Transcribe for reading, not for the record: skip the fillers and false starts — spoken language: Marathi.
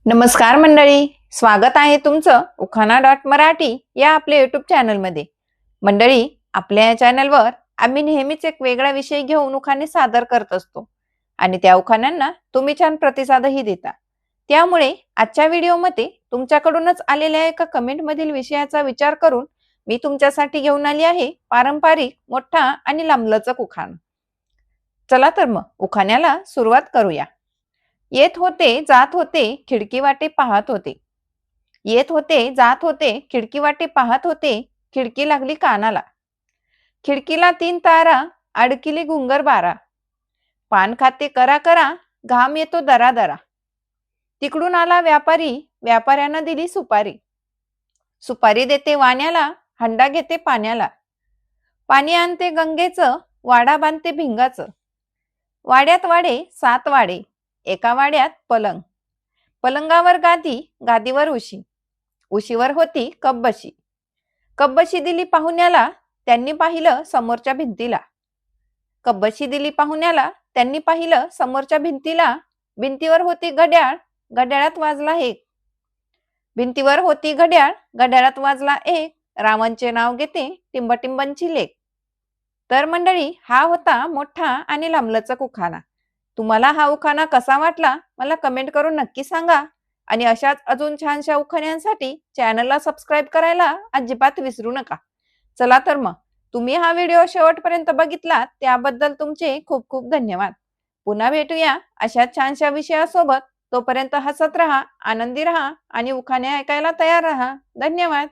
नमस्कार मंडळी, स्वागत आहे तुमचं उखाणा.मराठी या आपल्या युट्यूब चॅनलमध्ये। मंडळी, आपल्या या चॅनलवर आम्ही नेहमीच एक वेगळा विषय घेऊन उखाणे सादर करत असतो आणि त्या उखाण्यांना तुम्ही छान प्रतिसादही देता। त्यामुळे आजच्या व्हिडिओमध्ये तुमच्याकडूनच आलेल्या एका कमेंटमधील विषयाचा विचार करून मी तुमच्यासाठी घेऊन आली आहे पारंपरिक मोठा आणि लांबलचक उखाणा। चला तर मग उखाण्याला सुरुवात करूया। येत होते जात होते खिडकी वाटे पाहत होते। येत होते जात होते खिडकी वाटे पाहत होते। खिडकी लागली कानाला। खिडकीला 3 तारा, अडकिली घुंगर बारा। पान खाते करा करा, घाम येतो दरा दरा। तिकडून आला व्यापारी, व्यापाऱ्यानं दिली सुपारी। सुपारी देते वाण्याला, हंडा घेते पाण्याला। पाणी आणते गंगेचं, वाडा बांधते भिंगाचं। वाड्यात वाडे 7 वाडे, एका वाड्यात पलंग। पलंगावर गादी, गादीवर उशी। उशीवर होती कब्बशी। कब्बशी दिली पाहुण्याला, त्यांनी पाहिलं समोरच्या भिंतीला। कब्बशी दिली पाहुण्याला, त्यांनी पाहिलं समोरच्या भिंतीला। भिंतीवर होती घड्याळ, घड्याळात वाजला एक। भिंतीवर होती घड्याळ, घड्याळात वाजला एक। रामांचे नाव घेते टिंबटिंबांची लेक। तर मंडळी, हा होता मोठा आणि लांबलचक उखाणा। तुम्हाला हा उखाणा कसा वाटला मला कमेंट करून नक्की सांगा आणि अशाच अजून छानशा उखाण्यांसाठी चॅनलला सबस्क्राईब करायला अजिबात विसरू नका। चला तर मग, तुम्ही हा व्हिडिओ शेवटपर्यंत बघितलात त्याबद्दल तुमचे खूप खूप धन्यवाद। पुन्हा भेटूया अशा छानशा विषयासोबत। तोपर्यंत हसत रहा, आनंदी रहा आणि उखाणे ऐकायला तयार रहा। धन्यवाद।